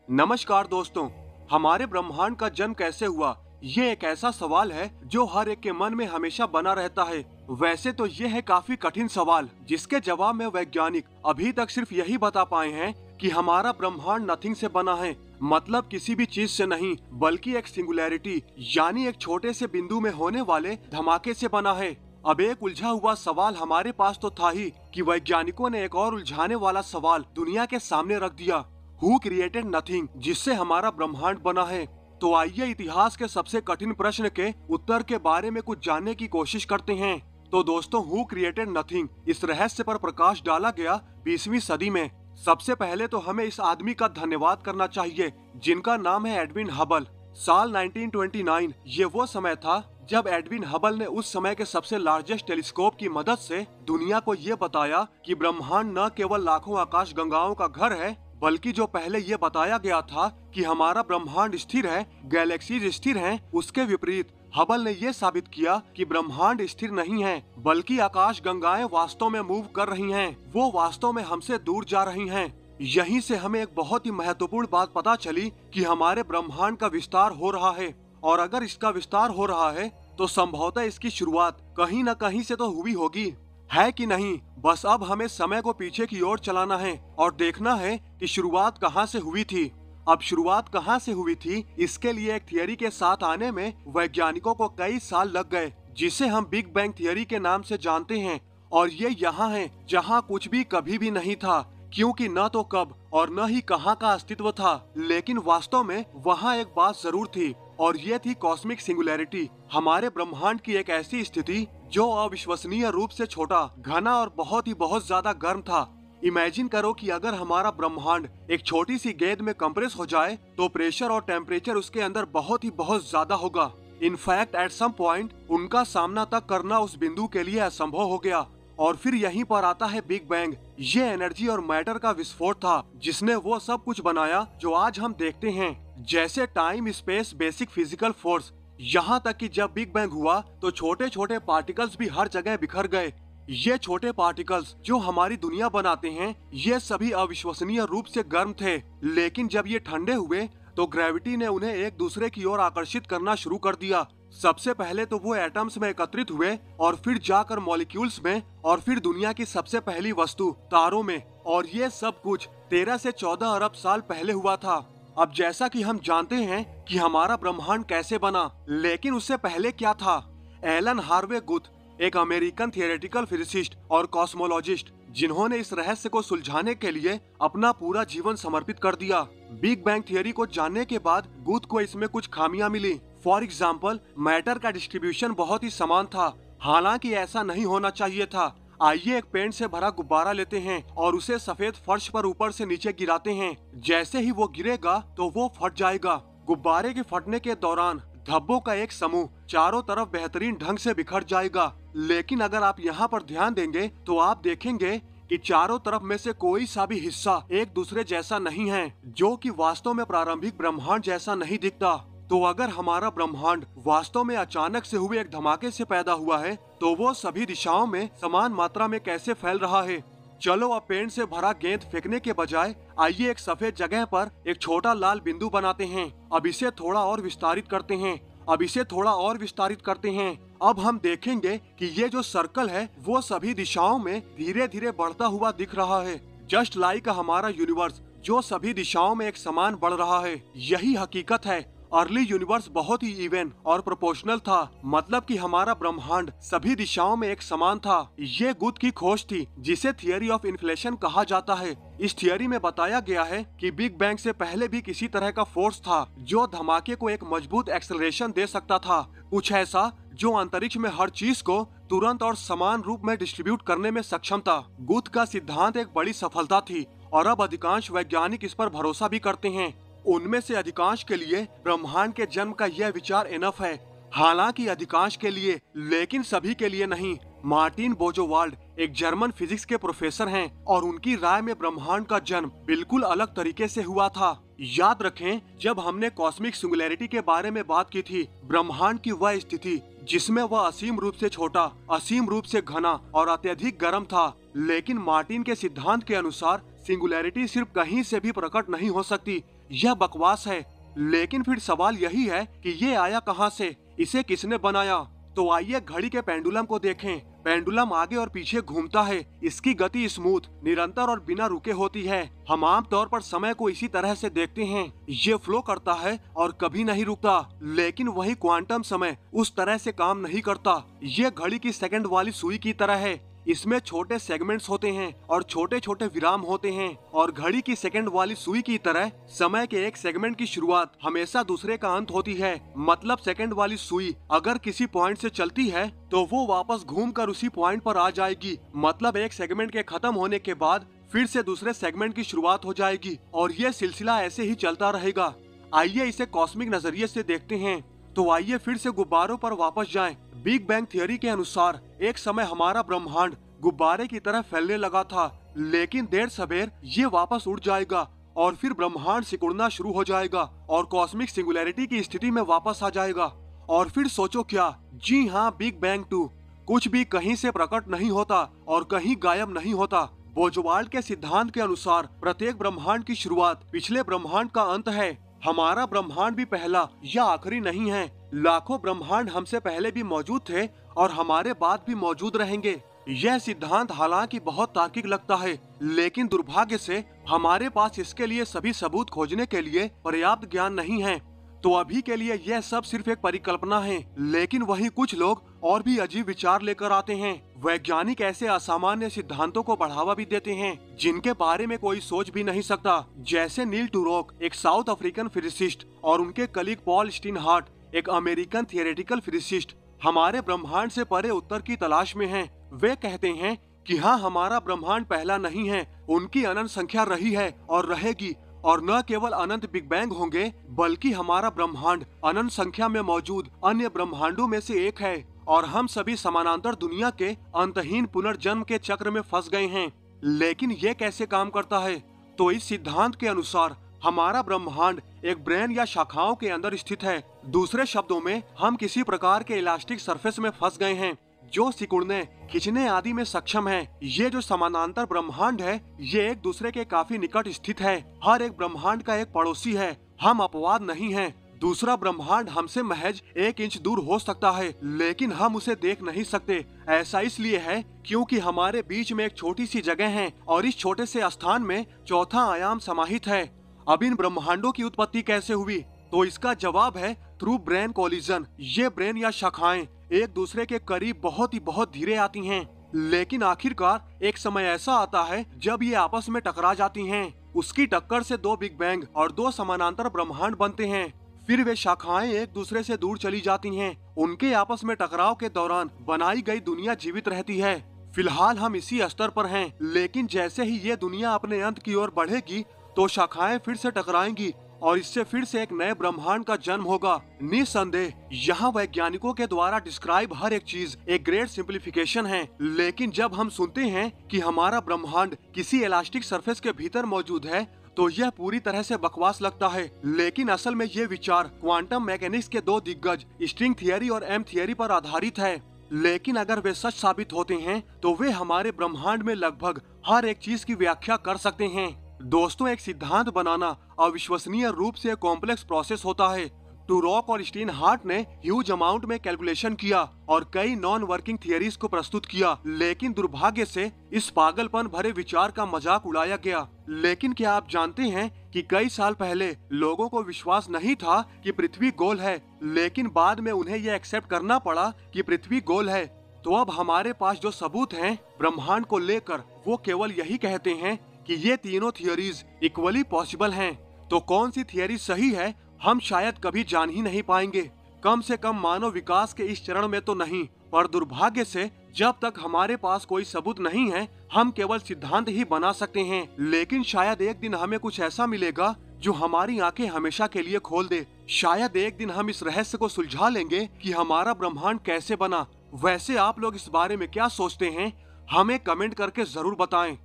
नमस्कार दोस्तों। हमारे ब्रह्मांड का जन्म कैसे हुआ, ये एक ऐसा सवाल है जो हर एक के मन में हमेशा बना रहता है। वैसे तो ये है काफी कठिन सवाल, जिसके जवाब में वैज्ञानिक अभी तक सिर्फ यही बता पाए हैं कि हमारा ब्रह्मांड नथिंग से बना है। मतलब किसी भी चीज से नहीं, बल्कि एक सिंगुलैरिटी यानी एक छोटे से बिंदु में होने वाले धमाके से बना है। अब एक उलझा हुआ सवाल हमारे पास तो था ही कि वैज्ञानिकों ने एक और उलझाने वाला सवाल दुनिया के सामने रख दिया। हु क्रिएटेड नथिंग, जिससे हमारा ब्रह्मांड बना है। तो आइए इतिहास के सबसे कठिन प्रश्न के उत्तर के बारे में कुछ जानने की कोशिश करते हैं। तो दोस्तों, हु क्रिएटेड नथिंग, इस रहस्य पर प्रकाश डाला गया 20वीं सदी में। सबसे पहले तो हमें इस आदमी का धन्यवाद करना चाहिए जिनका नाम है एडविन हबल। साल 1929 ये वो समय था जब एडविन हबल ने उस समय के सबसे लार्जेस्ट टेलीस्कोप की मदद से दुनिया को ये बताया कि ब्रह्मांड न केवल लाखों आकाश गंगाओं का घर है, बल्कि जो पहले ये बताया गया था कि हमारा ब्रह्मांड स्थिर है, गैलेक्सीज स्थिर हैं, उसके विपरीत हबल ने ये साबित किया कि ब्रह्मांड स्थिर नहीं है, बल्कि आकाश गंगाएं वास्तव में मूव कर रही हैं। वो वास्तव में हमसे दूर जा रही हैं। यहीं से हमें एक बहुत ही महत्वपूर्ण बात पता चली कि हमारे ब्रह्मांड का विस्तार हो रहा है, और अगर इसका विस्तार हो रहा है तो संभवतः इसकी शुरुआत कहीं न कहीं से तो हुई होगी, है कि नहीं। बस अब हमें समय को पीछे की ओर चलाना है और देखना है कि शुरुआत कहाँ से हुई थी। अब शुरुआत कहाँ से हुई थी, इसके लिए एक थियरी के साथ आने में वैज्ञानिकों को कई साल लग गए, जिसे हम बिग बैंग थियरी के नाम से जानते हैं। और ये यहाँ है जहाँ कुछ भी कभी भी नहीं था, क्योंकि न तो कब और न ही कहाँ का अस्तित्व था, लेकिन वास्तव में वहाँ एक बात जरूर थी, और ये थी कॉस्मिक सिंगुलैरिटी। हमारे ब्रह्मांड की एक ऐसी स्थिति जो अविश्वसनीय रूप से छोटा, घना और बहुत ज्यादा गर्म था। इमेजिन करो कि अगर हमारा ब्रह्मांड एक छोटी सी गेंद में कंप्रेस हो जाए तो प्रेशर और टेम्परेचर उसके अंदर बहुत ज्यादा होगा। इनफैक्ट एट सम पॉइंट उनका सामना तक करना उस बिंदु के लिए असंभव हो गया। और फिर यहीं पर आता है बिग बैंग। ये एनर्जी और मैटर का विस्फोट था जिसने वो सब कुछ बनाया जो आज हम देखते हैं, जैसे time, space, basic physical force. यहाँ तक कि जब बिग बैंग हुआ तो छोटे छोटे पार्टिकल्स भी हर जगह बिखर गए। ये छोटे पार्टिकल्स जो हमारी दुनिया बनाते हैं, ये सभी अविश्वसनीय रूप से गर्म थे, लेकिन जब ये ठंडे हुए तो ग्रेविटी ने उन्हें एक दूसरे की ओर आकर्षित करना शुरू कर दिया। सबसे पहले तो वो एटम्स में एकत्रित हुए, और फिर जाकर मॉलिक्यूल्स में, और फिर दुनिया की सबसे पहली वस्तु तारों में। और ये सब कुछ 13 से 14 अरब साल पहले हुआ था। अब जैसा कि हम जानते हैं कि हमारा ब्रह्मांड कैसे बना, लेकिन उससे पहले क्या था। एलन हार्वे गुथ, एक अमेरिकन थियोरेटिकल फिजिसिस्ट और कॉस्मोलॉजिस्ट, जिन्होंने इस रहस्य को सुलझाने के लिए अपना पूरा जीवन समर्पित कर दिया। बिग बैंग थियरी को जानने के बाद गुथ को इसमें कुछ खामियां मिली। फॉर एग्जाम्पल, मैटर का डिस्ट्रीब्यूशन बहुत ही समान था, हालांकि ऐसा नहीं होना चाहिए था। आइए एक पेंट से भरा गुब्बारा लेते हैं और उसे सफेद फर्श पर ऊपर से नीचे गिराते हैं। जैसे ही वो गिरेगा तो वो फट जाएगा। गुब्बारे के फटने के दौरान धब्बों का एक समूह चारों तरफ बेहतरीन ढंग से बिखर जाएगा। लेकिन अगर आप यहाँ पर ध्यान देंगे तो आप देखेंगे कि चारों तरफ में से कोई सा भी हिस्सा एक दूसरे जैसा नहीं है, जो कि वास्तव में प्रारंभिक ब्रह्मांड जैसा नहीं दिखता। तो अगर हमारा ब्रह्मांड वास्तव में अचानक से हुए एक धमाके से पैदा हुआ है, तो वो सभी दिशाओं में समान मात्रा में कैसे फैल रहा है। चलो अब पेंट से भरा गेंद फेंकने के बजाय आइए एक सफेद जगह पर एक छोटा लाल बिंदु बनाते हैं। अब इसे थोड़ा और विस्तारित करते हैं। अब इसे थोड़ा और विस्तारित करते हैं। अब हम देखेंगे कि ये जो सर्कल है वो सभी दिशाओं में धीरे धीरे बढ़ता हुआ दिख रहा है, जस्ट लाइक हमारा यूनिवर्स जो सभी दिशाओं में एक समान बढ़ रहा है। यही हकीकत है। अर्ली यूनिवर्स बहुत ही इवन और प्रोपोर्शनल था, मतलब कि हमारा ब्रह्मांड सभी दिशाओं में एक समान था। ये गुथ की खोज थी जिसे थियरी ऑफ इन्फ्लेशन कहा जाता है। इस थियरी में बताया गया है कि बिग बैंग से पहले भी किसी तरह का फोर्स था जो धमाके को एक मजबूत एक्सेलरेशन दे सकता था, कुछ ऐसा जो अंतरिक्ष में हर चीज को तुरंत और समान रूप में डिस्ट्रीब्यूट करने में सक्षम था। गुथ का सिद्धांत एक बड़ी सफलता थी और अब अधिकांश वैज्ञानिक इस पर भरोसा भी करते हैं। उनमें से अधिकांश के लिए ब्रह्मांड के जन्म का यह विचार इनफ है, हालांकि अधिकांश के लिए, लेकिन सभी के लिए नहीं। मार्टिन बोजोवाल्ड एक जर्मन फिजिक्स के प्रोफेसर हैं और उनकी राय में ब्रह्मांड का जन्म बिल्कुल अलग तरीके से हुआ था। याद रखें, जब हमने कॉस्मिक सिंगुलैरिटी के बारे में बात की थी, ब्रह्मांड की वह स्थिति जिसमें वह असीम रूप से छोटा, असीम रूप से घना और अत्यधिक गर्म था। लेकिन मार्टिन के सिद्धांत के अनुसार सिंगुलैरिटी सिर्फ कहीं से भी प्रकट नहीं हो सकती, यह बकवास है। लेकिन फिर सवाल यही है कि ये आया कहाँ से, इसे किसने बनाया? तो आइए घड़ी के पेंडुलम को देखें। पेंडुलम आगे और पीछे घूमता है। इसकी गति स्मूथ, निरंतर और बिना रुके होती है। हम आम तौर पर समय को इसी तरह से देखते हैं, ये फ्लो करता है और कभी नहीं रुकता। लेकिन वही क्वांटम समय उस तरह से काम नहीं करता। ये घड़ी की सेकंड वाली सुई की तरह है। इसमें छोटे सेगमेंट्स होते हैं और छोटे छोटे विराम होते हैं, और घड़ी की सेकंड वाली सुई की तरह समय के एक सेगमेंट की शुरुआत हमेशा दूसरे का अंत होती है। मतलब सेकंड वाली सुई अगर किसी पॉइंट से चलती है तो वो वापस घूमकर उसी पॉइंट पर आ जाएगी। मतलब एक सेगमेंट के खत्म होने के बाद फिर से दूसरे सेगमेंट की शुरुआत हो जाएगी, और ये सिलसिला ऐसे ही चलता रहेगा। आइए इसे कॉस्मिक नजरिए से देखते हैं। तो आइए फिर से गुब्बारों पर वापस जाएं। बिग बैंग थ्योरी के अनुसार एक समय हमारा ब्रह्मांड गुब्बारे की तरह फैलने लगा था, लेकिन देर सवेर ये वापस उड़ जाएगा और फिर ब्रह्मांड सिकुड़ना शुरू हो जाएगा और कॉस्मिक सिंगुलैरिटी की स्थिति में वापस आ जाएगा। और फिर सोचो क्या, जी हाँ, बिग बैंग 2। कुछ भी कहीं से प्रकट नहीं होता और कहीं गायब नहीं होता। बोजवाल्ड के सिद्धांत के अनुसार प्रत्येक ब्रह्मांड की शुरुआत पिछले ब्रह्मांड का अंत है। हमारा ब्रह्मांड भी पहला या आखिरी नहीं है। लाखों ब्रह्मांड हमसे पहले भी मौजूद थे और हमारे बाद भी मौजूद रहेंगे। यह सिद्धांत हालांकि बहुत तार्किक लगता है, लेकिन दुर्भाग्य से हमारे पास इसके लिए सभी सबूत खोजने के लिए पर्याप्त ज्ञान नहीं है। तो अभी के लिए यह सब सिर्फ एक परिकल्पना है, लेकिन वही कुछ लोग और भी अजीब विचार लेकर आते हैं। वैज्ञानिक ऐसे असामान्य सिद्धांतों को बढ़ावा भी देते हैं जिनके बारे में कोई सोच भी नहीं सकता। जैसे नील टूरोक, एक साउथ अफ्रीकन फिजिसिस्ट, और उनके कलीग पॉल स्टीनहार्ट, एक अमेरिकन थियोरेटिकल फिजिसिस्ट, हमारे ब्रह्मांड से परे उत्तर की तलाश में हैं। वे कहते हैं कि हाँ, हमारा ब्रह्मांड पहला नहीं है, उनकी अनंत संख्या रही है और रहेगी, और न केवल अनंत बिग बैंग होंगे बल्कि हमारा ब्रह्मांड अनंत संख्या में मौजूद अन्य ब्रह्मांडों में से एक है, और हम सभी समानांतर दुनिया के अंतहीन पुनर्जन्म के चक्र में फंस गए हैं। लेकिन ये कैसे काम करता है? तो इस सिद्धांत के अनुसार हमारा ब्रह्मांड एक ब्रेन या शाखाओं के अंदर स्थित है। दूसरे शब्दों में, हम किसी प्रकार के इलास्टिक सरफेस में फंस गए हैं जो सिकुड़ने, खिंचने आदि में सक्षम है। ये जो समानांतर ब्रह्मांड है, ये एक दूसरे के काफी निकट स्थित है। हर एक ब्रह्मांड का एक पड़ोसी है। हम अपवाद नहीं हैं। दूसरा ब्रह्मांड हमसे महज 1 इंच दूर हो सकता है, लेकिन हम उसे देख नहीं सकते। ऐसा इसलिए है क्योंकि हमारे बीच में एक छोटी सी जगह है और इस छोटे से स्थान में चौथा आयाम समाहित है। अब इन ब्रह्मांडों की उत्पत्ति कैसे हुई? तो इसका जवाब है थ्रू ब्रेन कोलिजन। ये ब्रेन या शाखाएं एक दूसरे के करीब बहुत धीरे आती हैं, लेकिन आखिरकार एक समय ऐसा आता है जब ये आपस में टकरा जाती हैं। उसकी टक्कर से 2 बिग बैंग और 2 समानांतर ब्रह्मांड बनते हैं। फिर वे शाखाएं एक दूसरे से दूर चली जाती हैं। उनके आपस में टकराव के दौरान बनाई गई दुनिया जीवित रहती है। फिलहाल हम इसी स्तर पर हैं, लेकिन जैसे ही ये दुनिया अपने अंत की ओर बढ़ेगी तो शाखाएं फिर से टकराएंगी और इससे फिर से एक नए ब्रह्मांड का जन्म होगा। निस्संदेह यहाँ वैज्ञानिकों के द्वारा डिस्क्राइब हर एक चीज एक ग्रेट सिंप्लीफिकेशन है, लेकिन जब हम सुनते हैं कि हमारा ब्रह्मांड किसी इलास्टिक सरफेस के भीतर मौजूद है तो यह पूरी तरह से बकवास लगता है। लेकिन असल में ये विचार क्वांटम मैकेनिक्स के 2 दिग्गज स्ट्रिंग थियरी और एम थियरी पर आधारित है। लेकिन अगर वे सच साबित होते हैं तो वे हमारे ब्रह्मांड में लगभग हर एक चीज की व्याख्या कर सकते हैं। दोस्तों, एक सिद्धांत बनाना अविश्वसनीय रूप से कॉम्प्लेक्स प्रोसेस होता है। टूरॉक और स्टीनहार्ट ने ह्यूज अमाउंट में कैलकुलेशन किया और कई नॉन वर्किंग थियरीज को प्रस्तुत किया, लेकिन दुर्भाग्य से इस पागलपन भरे विचार का मजाक उड़ाया गया। लेकिन क्या आप जानते हैं कि कई साल पहले लोगों को विश्वास नहीं था कि पृथ्वी गोल है, लेकिन बाद में उन्हें यह एक्सेप्ट करना पड़ा कि पृथ्वी गोल है। तो अब हमारे पास जो सबूत हैं ब्रह्मांड को लेकर, वो केवल यही कहते हैं कि ये तीनों थियरीज इक्वली पॉसिबल हैं। तो कौन सी थियरी सही है हम शायद कभी जान ही नहीं पाएंगे, कम से कम मानव विकास के इस चरण में तो नहीं। पर दुर्भाग्य से जब तक हमारे पास कोई सबूत नहीं है हम केवल सिद्धांत ही बना सकते हैं। लेकिन शायद एक दिन हमें कुछ ऐसा मिलेगा जो हमारी आंखें हमेशा के लिए खोल दे। शायद एक दिन हम इस रहस्य को सुलझा लेंगे कि हमारा ब्रह्मांड कैसे बना। वैसे आप लोग इस बारे में क्या सोचते हैं? हमें कमेंट करके जरूर बताएं।